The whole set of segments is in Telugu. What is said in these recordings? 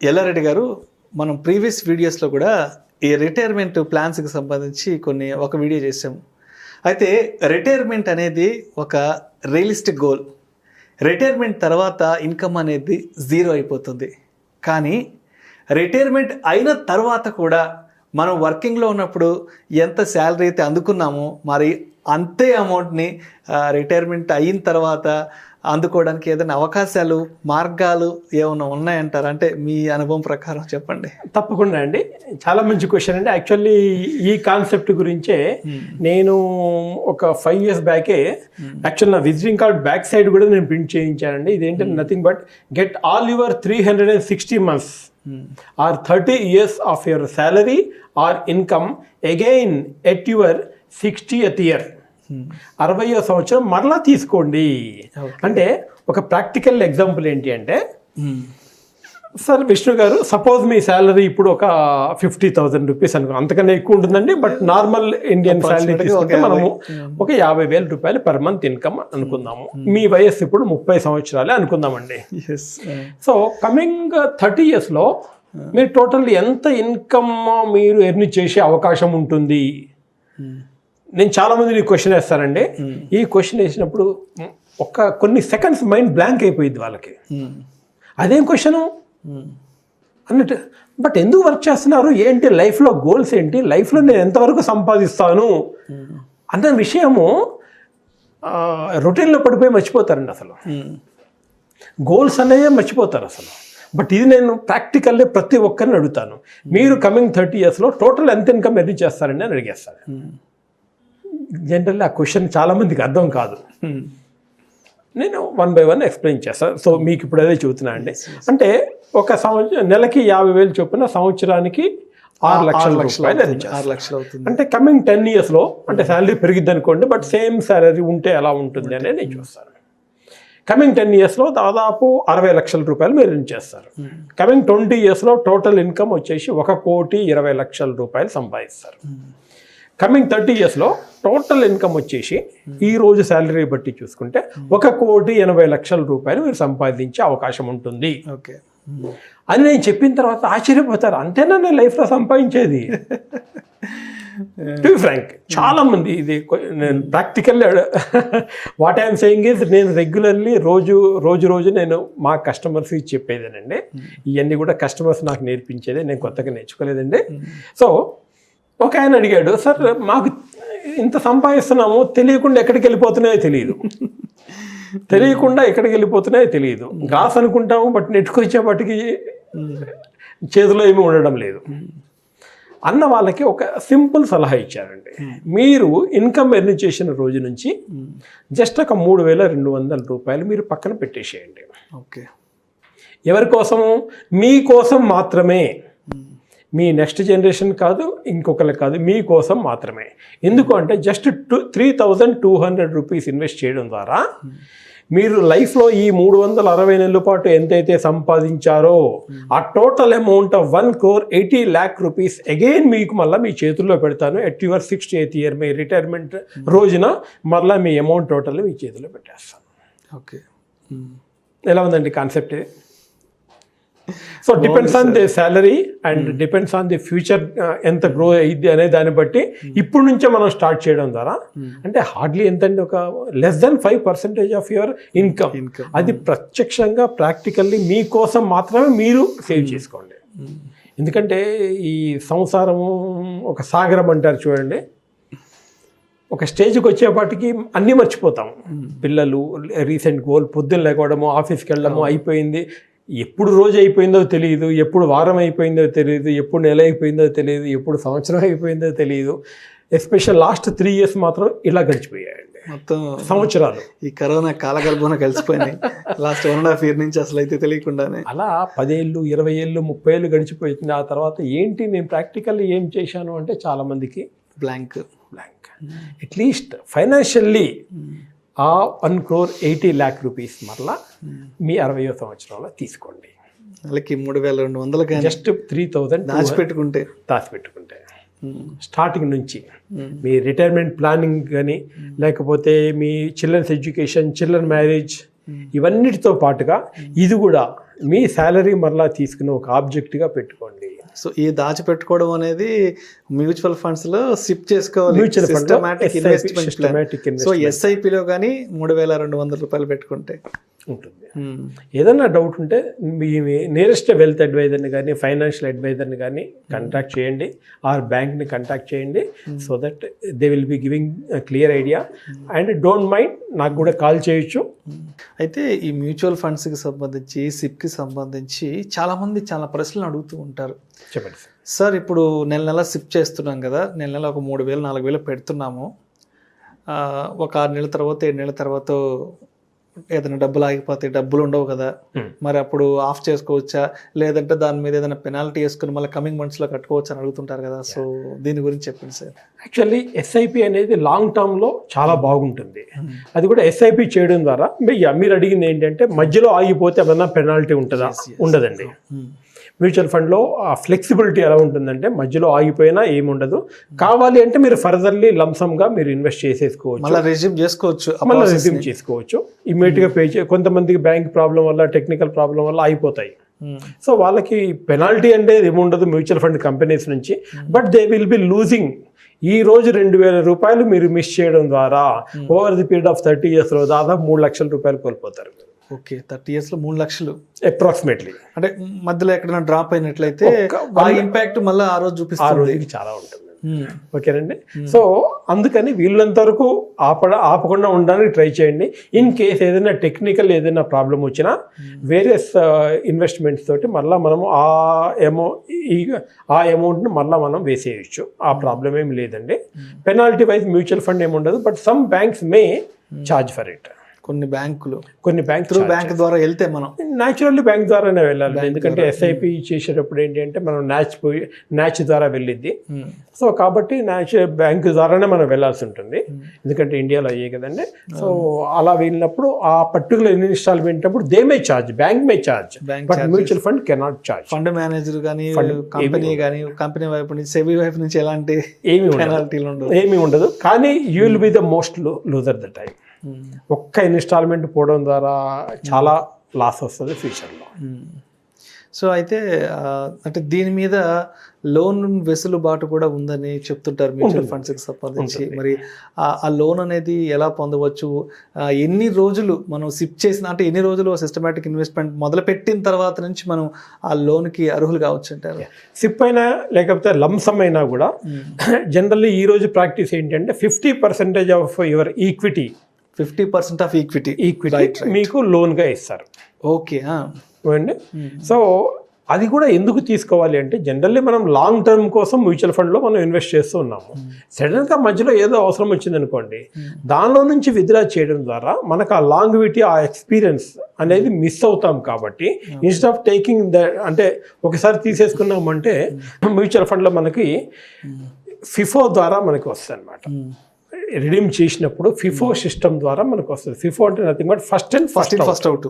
యెల్లా రెడ్డి గారు, మనం ప్రీవియస్ వీడియోస్లో కూడా ఈ రిటైర్మెంట్ ప్లాన్స్కి సంబంధించి ఒక వీడియో చేసాము. అయితే రిటైర్మెంట్ అనేది ఒక రియలిస్టిక్ గోల్. రిటైర్మెంట్ తర్వాత ఇన్కమ్ అనేది జీరో అయిపోతుంది. కానీ రిటైర్మెంట్ అయిన తర్వాత కూడా మనం వర్కింగ్లో ఉన్నప్పుడు ఎంత శాలరీ అయితే అందుకున్నామో మరి అంతే అమౌంట్ని రిటైర్మెంట్ అయిన తర్వాత అందుకోవడానికి ఏదైనా అవకాశాలు, మార్గాలు ఏమైనా ఉన్నాయంటారు? అంటే మీ అనుభవం ప్రకారం చెప్పండి. తప్పకుండా అండి, చాలా మంచి క్వశ్చన్ అండి. యాక్చువల్లీ ఈ కాన్సెప్ట్ గురించే నేను ఒక 5 years బ్యాకే యాక్చువల్ నా విజిటింగ్ కార్డ్ బ్యాక్ సైడ్ కూడా నేను ప్రింట్ చేయించానండి. ఇదేంటంటే nothing but get all your 360 months or 30 years of your salary or income again at your 60th year. 60వ సంవత్సరం మరలా తీసుకోండి. అంటే ఒక ప్రాక్టికల్ ఎగ్జాంపుల్ ఏంటి అంటే, సార్ విష్ణు గారు, సపోజ్ మీ శాలరీ ఇప్పుడు ఒక 50,000 రూపీస్ అనుకో, అంతకన్నా ఎక్కువ ఉంటుందండి, బట్ నార్మల్ ఇండియన్ శాలరీ తీసుకుంటే మనము ఒక 50,000 రూపాయలు పర్ మంత్ ఇన్కమ్ అనుకుందాము. మీ వయస్సు ఇప్పుడు 30 సంవత్సరాలే అనుకుందామండి. సో కమింగ్ 30 yearsలో మీరు టోటల్ ఎంత ఇన్కమ్ మీరు ఎర్న్ చేసే అవకాశం ఉంటుంది? నేను చాలా మంది క్వశ్చన్ వేస్తానండి. ఈ క్వశ్చన్ వేసినప్పుడు కొన్ని సెకండ్స్ మైండ్ బ్లాంక్ అయిపోయింది వాళ్ళకి. అదేం క్వశ్చను అన్నట్టు, బట్ ఎందుకు వర్క్ చేస్తున్నారు, ఏంటి లైఫ్లో గోల్స్ ఏంటి, లైఫ్లో నేను ఎంతవరకు సంపాదిస్తాను అన్న విషయము రొటీన్లో పడిపోయి మర్చిపోతారండి. అసలు గోల్స్ అనేవి మర్చిపోతారు అసలు. బట్ ఇది నేను ప్రాక్టికల్లీ ప్రతి ఒక్కరిని అడుగుతాను, మీరు కమింగ్ 30 yearsలో టోటల్ ఎంత ఇన్కమ్ ఎర్న్ చేస్తారండి అని అడిగేస్తాను. జనరల్లీ ఆ క్వశ్చన్ చాలామందికి అర్థం కాదు. నేను 1 by 1 ఎక్స్ప్లెయిన్ చేస్తాను. సో మీకు ఇప్పుడు అదే చెబుతున్నా అండి. అంటే ఒక సంవత్సరం నెలకి 50,000 చొప్పున సంవత్సరానికి 6 లక్షల రూపాయలు ఎర్న్ చేస్తారు. 6 లక్షలు అవుతుంది. అంటే కమింగ్ 10 yearsలో అంటే శాలరీ పెరిగిద్ది అనుకోండి, బట్ సేమ్ శాలరీ ఉంటే ఎలా ఉంటుంది అనేది నేను చూస్తాను. కమింగ్ 10 yearsలో దాదాపు 60 లక్షల రూపాయలు మీరు ఎర్న్ చేస్తారు. కమింగ్ 20 yearsలో టోటల్ ఇన్కమ్ వచ్చేసి 1,20,00,000 రూపాయలు సంపాదిస్తారు. కమింగ్ 30 yearsలో టోటల్ ఇన్కమ్ వచ్చేసి ఈ రోజు శాలరీ బట్టి చూసుకుంటే 1,80,00,000 రూపాయలు మీరు సంపాదించే అవకాశం ఉంటుంది. ఓకే అని నేను చెప్పిన తర్వాత ఆశ్చర్యపోతారు, అంతేనా నేను లైఫ్లో సంపాదించేది? టు బి ఫ్రాంక్, చాలా మంది ఇది నేను practical what I'm saying is, నేను రెగ్యులర్లీ రోజు నేను మా కస్టమర్స్కి చెప్పేదేనండి. ఇవన్నీ కూడా కస్టమర్స్ నాకు నేర్పించేదే, నేను కొత్తగా నేర్చుకోలేదండి. సో ఒక ఆయన అడిగాడు, సార్ మాకు ఇంత సంపాదిస్తున్నాము, తెలియకుండా ఎక్కడికి వెళ్ళిపోతున్నాయో తెలియదు. గ్రాస్ అనుకుంటాము, బట్ నెట్కి వచ్చేపటికి చేతిలో ఏమీ ఉండడం లేదు అన్న వాళ్ళకి ఒక సింపుల్ సలహా ఇచ్చారండి. మీరు ఇన్కమ్ ఎర్న్ చేసిన రోజు నుంచి జస్ట్ ఒక 3,200 రూపాయలు మీరు పక్కన పెట్టేసేయండి. ఓకే, ఎవరి కోసము? మీకోసం మాత్రమే. మీ నెక్స్ట్ జనరేషన్ కాదు, ఇంకొకరికి కాదు, మీకోసం మాత్రమే. ఎందుకు అంటే జస్ట్ 3,200 రూపీస్ ఇన్వెస్ట్ చేయడం ద్వారా మీరు లైఫ్లో ఈ 360 నెలల పాటు ఎంతైతే సంపాదించారో ఆ total amount of 1,80,00,000 rupees again మీకు మళ్ళీ మీ చేతుల్లో పెడతాను. At your 68th year me retirement రోజున మళ్ళీ మీ అమౌంట్ టోటల్ మీ చేతిలో పెట్టేస్తాను. ఓకే, ఎలా ఉందండి concept? So depends on the salary and depends on the future ఎంత గ్రో అయ్యిద్ది అనే దాన్ని బట్టి ఇప్పుడు నుంచే మనం స్టార్ట్ చేయడం ద్వారా అంటే హార్డ్లీ ఎంతంటే ఒక less than 5% of your income, అది ప్రత్యక్షంగా ప్రాక్టికల్లీ మీకోసం మాత్రమే మీరు సేవ్ చేసుకోండి. ఎందుకంటే ఈ సంసారము ఒక సాగరం అంటారు చూడండి, ఒక స్టేజ్కి వచ్చేపాటికి అన్నీ మర్చిపోతాము. పిల్లలు, రీసెంట్ గోల్, పొద్దున్న లేకపోవడము, ఆఫీస్కి వెళ్ళడము అయిపోయింది. ఎప్పుడు రోజు అయిపోయిందో తెలియదు, ఎప్పుడు వారం అయిపోయిందో తెలియదు, ఎప్పుడు నెల అయిపోయిందో తెలియదు, ఎప్పుడు సంవత్సరం అయిపోయిందో తెలియదు. ఎస్పెషల్ లాస్ట్ 3 years మాత్రం ఇలా గడిచిపోయాయండి. మొత్తం సంవత్సరాలు ఈ కరోనా కాలగల్భన కలిసిపోయినాయి. లాస్ట్ 1.5 year నుంచి అసలు అయితే తెలియకుండానే అలా 10 ఏళ్ళు, 20 ఏళ్ళు, 30 ఏళ్ళు గడిచిపోయింది. ఆ తర్వాత ఏంటి నేను ప్రాక్టికల్లీ ఏం చేశాను అంటే చాలా మందికి బ్లాంక్. అట్లీస్ట్ ఫైనాన్షియల్లీ ఆ 1,80,00,000 రూపీస్ మరలా మీ 60వ సంవత్సరంలో తీసుకోండి. నెలకి 3,200 జస్ట్ 3,000 దాచిపెట్టుకుంటే స్టార్టింగ్ నుంచి మీ రిటైర్మెంట్ ప్లానింగ్ కానీ లేకపోతే మీ చిల్డ్రన్స్ ఎడ్యుకేషన్, చిల్డ్రన్ మ్యారేజ్, ఇవన్నిటితో పాటుగా ఇది కూడా మీ శాలరీ మరలా తీసుకుని ఒక ఆబ్జెక్ట్గా పెట్టుకోండి. సో ఈ దాచిపెట్టుకోవడం అనేది మ్యూచువల్ ఫండ్స్ లో సిప్ చేసుకోవాలి. Mutual fund systematic investment. So ఎస్ఐపిలో కానీ 3,200 రూపాయలు పెట్టుకుంటే ఉంటుంది. ఏదన్నా డౌట్ ఉంటే మీ నియరెస్ట్ వెల్త్ అడ్వైజర్ని కానీ ఫైనాన్షియల్ అడ్వైజర్ని కానీ కాంటాక్ట్ చేయండి, ఆర్ బ్యాంక్ని కాంటాక్ట్ చేయండి. So that they will be giving clear idea. And don't mind, నాకు కూడా కాల్ చేయొచ్చు. అయితే ఈ మ్యూచువల్ ఫండ్స్కి సంబంధించి సిప్కి సంబంధించి చాలామంది చాలా ప్రశ్నలు అడుగుతూ ఉంటారు. చెప్పండి సార్. ఇప్పుడు నెల సిప్ చేస్తున్నాం కదా, నెల ఒక 3,000 4,000 పెడుతున్నాము. ఒక 6 నెలల తర్వాత 7 నెలల తర్వాత ఏదైనా డబ్బులు ఆగిపోతే డబ్బులు ఉండవు కదా, మరి అప్పుడు ఆఫ్ చేసుకోవచ్చా, లేదంటే దాని మీద ఏదైనా పెనాల్టీ వేసుకుని మళ్ళీ కమింగ్ మంత్స్లో కట్టుకోవచ్చా అని అడుగుతుంటారు కదా. సో దీని గురించి చెప్పండి సార్. యాక్చువల్లీ ఎస్ఐపి అనేది లాంగ్ టర్మ్లో చాలా బాగుంటుంది. అది కూడా ఎస్ఐపి చేయడం ద్వారా మీరు అడిగింది ఏంటంటే మధ్యలో ఆగిపోతే ఏమన్నా పెనాల్టీ ఉంటుందా? ఉండదండి. మ్యూచువల్ ఫండ్లో ఆ ఫ్లెక్సిబిలిటీ ఎలా ఉంటుందంటే మధ్యలో ఆగిపోయినా ఏముండదు. కావాలి అంటే మీరు ఫర్దర్లీ లంసమ్గా మీరు ఇన్వెస్ట్ చేసేసుకోవచ్చు, మళ్ళీ రెజ్యూమ్ చేసుకోవచ్చు, మళ్ళీ రెజ్యూమ్ చేసుకోవచ్చు. ఇమ్మీడియట్గా పే కొంతమందికి బ్యాంక్ ప్రాబ్లం వల్ల, టెక్నికల్ ప్రాబ్లం వల్ల అయిపోతాయి. సో వాళ్ళకి పెనాల్టీ అనేది ఏముండదు మ్యూచువల్ ఫండ్ కంపెనీస్ నుంచి. But they will be losing. ఈ రోజు 2,000 రూపాయలు మీరు మిస్ చేయడం ద్వారా ఓవర్ ది పీరియడ్ ఆఫ్ 30 yearsలో దాదాపు 3 లక్షల రూపాయలు కోల్పోతారు. ఓకే, 30 yearsలో 3 లక్షలు అప్రాక్సిమేట్లీ. అంటే మధ్యలో ఎక్కడైనా డ్రాప్ అయినట్లయితే ఆ ఇంపాక్ట్ మళ్ళీ ఆ రోజు చూపిస్తుంది. ఆ రోజుకి చాలా ఉంటుంది. ఓకేనండి. సో అందుకని వీళ్ళంత వరకు ఆపకుండా ఉండడానికి ట్రై చేయండి. ఇన్ కేస్ ఏదైనా టెక్నికల్ ఏదైనా ప్రాబ్లం వచ్చినా వేరియస్ ఇన్వెస్ట్మెంట్స్ తోటి మళ్ళీ మనము ఆ అమౌంట్ని మళ్ళీ మనం వేసేయచ్చు. ఆ ప్రాబ్లం ఏమి లేదండి. పెనాల్టీ వైజ్ మ్యూచువల్ ఫండ్ ఏమి ఉండదు. But some banks May charge for it. కొన్ని బ్యాంకులు బ్యాంక్ ద్వారా వెళ్తే మనం న్యాచురల్లీ బ్యాంక్ ద్వారానే వెళ్ళాలి. ఎందుకంటే ఎస్ఐపి చేసేటప్పుడు ఏంటి అంటే మనం న్యాచ్ ద్వారా వెళ్ళిద్ది. సో కాబట్టి బ్యాంక్ ద్వారానే మనం వెళ్ళాల్సి ఉంటుంది. ఎందుకంటే ఇండియాలో అయ్యే కదండి. సో అలా వెళ్ళినప్పుడు ఆ పర్టికులర్ ఇన్స్టాల్మెంట్ అప్పుడు they may charge, bank may charge, but mutual fund cannot charge. Fund manager కానీ కంపెనీ వైపు నుంచి, సెబీ వైపు నుంచి ఎలాంటి ఏమీ ఉండదు. కానీ you will be the most loser the time. ఒక్క ఇన్స్టాల్మెంట్ పోవడం ద్వారా చాలా లాస్ వస్తుంది ఫ్యూచర్లో. సో అయితే అంటే దీని మీద లోన్ వెసులుబాటు కూడా ఉందని చెప్తుంటారు మ్యూచువల్ ఫండ్స్కి సంబంధించి. మరి ఆ లోన్ అనేది ఎలా పొందవచ్చు, ఎన్ని రోజులు మనం సిప్ చేసిన, అంటే ఎన్ని రోజులు సిస్టమాటిక్ ఇన్వెస్ట్మెంట్ మొదలుపెట్టిన తర్వాత నుంచి మనం ఆ లోన్కి అర్హులు కావచ్చు అంటారు? సిప్ అయినా లేకపోతే లంసమ్ అయినా కూడా జనరల్లీ ఈ రోజు ప్రాక్టీస్ ఏంటంటే 50% of your equity 50% of equity మీకు లోన్గా ఇస్తారు. ఓకే అండి. సో అది కూడా ఎందుకు తీసుకోవాలి అంటే జనరల్లీ మనం లాంగ్ టర్మ్ కోసం మ్యూచువల్ ఫండ్లో మనం ఇన్వెస్ట్ చేస్తూ ఉన్నాము. సడన్గా మధ్యలో ఏదో అవసరం వచ్చిందనుకోండి, దానిలో నుంచి విత్డ్రా చేయడం ద్వారా మనకు ఆ లాంగ్విటీ, ఆ ఎక్స్పీరియన్స్ అనేది మిస్ అవుతాం. కాబట్టి ఇన్స్టెడ్ ఆఫ్ టేకింగ్ అంటే ఒకసారి తీసేసుకున్నామంటే మ్యూచువల్ ఫండ్లో మనకి ఫిఫో ద్వారా మనకి వస్తుంది అనమాట. రిడీమ్ చేసినప్పుడు ఫిఫో సిస్టమ్ ద్వారా మనకు వస్తుంది. ఫిఫో అంటే nothing but first out.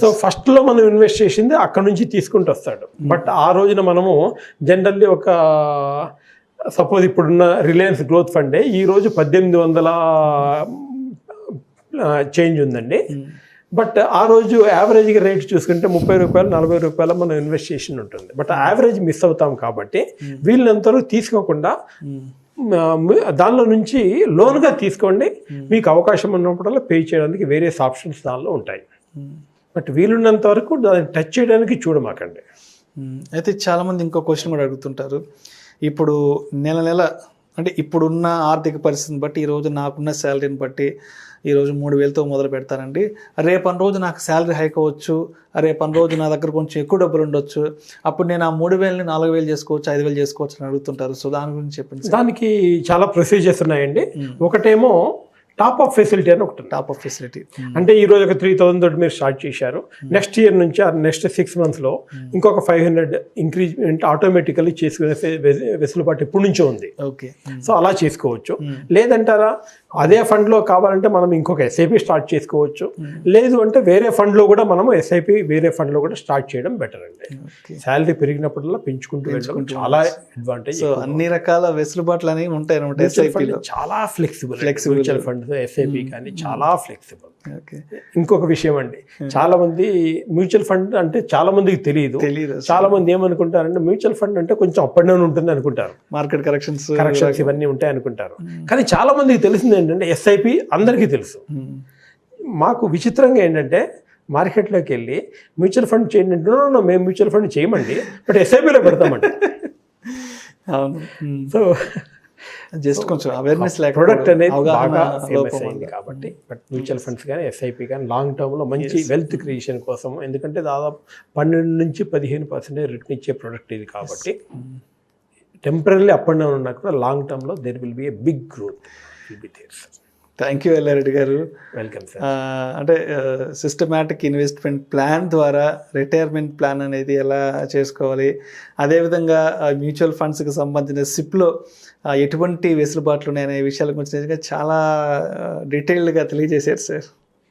So ఫస్ట్లో మనం ఇన్వెస్ట్ చేసింది అక్కడ నుంచి తీసుకుంటూ వస్తాడు. బట్ ఆ రోజున మనము జనరల్లీ ఒక సపోజ్ ఇప్పుడున్న రిలయన్స్ గ్రోత్ ఫండే ఈ రోజు 1800 చేంజ్ ఉందండి. బట్ ఆ రోజు యావరేజ్గా రేట్ చూసుకుంటే 30 రూపాయలు 40 రూపాయలు మనం ఇన్వెస్ట్ చేసి ఉంటుంది. బట్ యావరేజ్ మిస్ అవుతాం కాబట్టి వీళ్ళంతవరకు తీసుకోకుండా దానిలో నుంచి లోన్గా తీసుకోండి. మీకు అవకాశం ఉన్నప్పుడల్లా పే చేయడానికి వేరియస్ ఆప్షన్స్ దానిలో ఉంటాయి. బట్ వీలున్నంత వరకు దాన్ని టచ్ చేయడానికి చూడమాకండి. అయితే చాలామంది ఇంకో క్వశ్చన్ కూడా అడుగుతుంటారు. ఇప్పుడు నెల అంటే ఇప్పుడున్న ఆర్థిక పరిస్థితిని బట్టి, ఈరోజు నాకున్న శాలరీని బట్టి ఈరోజు 3,000తో మొదలు పెడతానండి, రేపటి రోజు నాకు శాలరీ హైక్ అవ్వచ్చు, రేపటి రోజు నా దగ్గర కొంచెం ఎక్కువ డబ్బులు ఉండొచ్చు, అప్పుడు నేను ఆ 3,000ని 4,000 చేసుకోవచ్చు, 5,000 చేసుకోవచ్చు అని అడుగుతుంటారు. సో దాని గురించి చెప్పండి. దానికి చాలా ప్రొసీజర్స్ ఉన్నాయండి. ఒకటేమో టాప్ అప్ ఫెసిలిటీ అని ఒకటి. టాప్ అప్ ఫెసిలిటీ అంటే ఈరోజు ఒక 3,000 తోటి మీరు స్టార్ట్ చేశారు, నెక్స్ట్ ఇయర్ నుంచి నెక్స్ట్ 6 monthsలో ఇంకొక 500 ఇంక్రీజ్మెంట్ ఆటోమేటికల్లీ చేసుకునే వెసులుబాటు ఎప్పటి నుంచో ఉంది. ఓకే. సో అలా చేసుకోవచ్చు. లేదంటారా అదే ఫండ్లో కావాలంటే మనం ఇంకొక ఎస్ఐపి స్టార్ట్ చేసుకోవచ్చు. లేదు అంటే వేరే ఫండ్లో కూడా మనము ఎస్ఐపి వేరే ఫండ్లో కూడా స్టార్ట్ చేయడం బెటర్ అండి. శాలరీ పెరిగినప్పుడల్లా పెంచుకుంటూ వెళ్ళడం చాలా అడ్వాంటేజ్. సో అన్ని రకాల వెసులుబాట్లు అనేవి ఉంటాయి అన్నమాట. ఎస్ఐపిలో చాలా flexible mutual fund funds SIP కానీ చాలా ఫ్లెక్సిబుల్. ఓకే. ఇంకొక విషయం అండి, చాలా మంది మ్యూచువల్ ఫండ్ అంటే చాలా మందికి తెలియదు. చాలా మంది ఏమనుకుంటారంటే మ్యూచువల్ ఫండ్ అంటే కొంచెం అప్ అండ్ డౌన్ ఉంటుంది అనుకుంటారు, మార్కెట్ కరెక్షన్స్ ఇవన్నీ ఉంటాయి అనుకుంటారు. కానీ చాలా మందికి తెలిసింది ఏంటంటే ఎస్ఐపి అందరికీ తెలుసు. మాకు విచిత్రంగా ఏంటంటే మార్కెట్లోకి వెళ్ళి మ్యూచువల్ ఫండ్ చేయండి అంటే మేము మ్యూచువల్ ఫండ్ చేయమండి, బట్ ఎస్ఐపిలో పెడతామండి. అవును. సో జస్ట్ కొంచెం అవేర్నెస్ లేక ప్రొడక్ట్ అనేది బాగా ఫేమస్ అయింది కాబట్టి. బట్ మ్యూచువల్ ఫండ్స్ కానీ ఎస్ఐపి కానీ లాంగ్ టర్మ్లో మంచి వెల్త్ క్రియేషన్ కోసం, ఎందుకంటే దాదాపు 12 నుంచి 15% రిటర్న్ ఇచ్చే ప్రొడక్ట్ ఇది కాబట్టి టెంపరీ అప్ అండ్ డౌన్ ఉన్నా కూడా లాంగ్ టర్మ్లో there will be a big growth will be there. Thank you Yalla Reddy garu. Welcome sir. అంటే సిస్టమాటిక్ ఇన్వెస్ట్మెంట్ ప్లాన్ ద్వారా రిటైర్మెంట్ ప్లాన్ అనేది ఎలా చేసుకోవాలి, అదేవిధంగా మ్యూచువల్ ఫండ్స్కి సంబంధించిన సిప్లో ఎటువంటి వెసులుబాట్లు ఉన్నాయనే విషయాల గురించి చాలా డీటెయిల్డ్గా తెలియజేశారు సార్.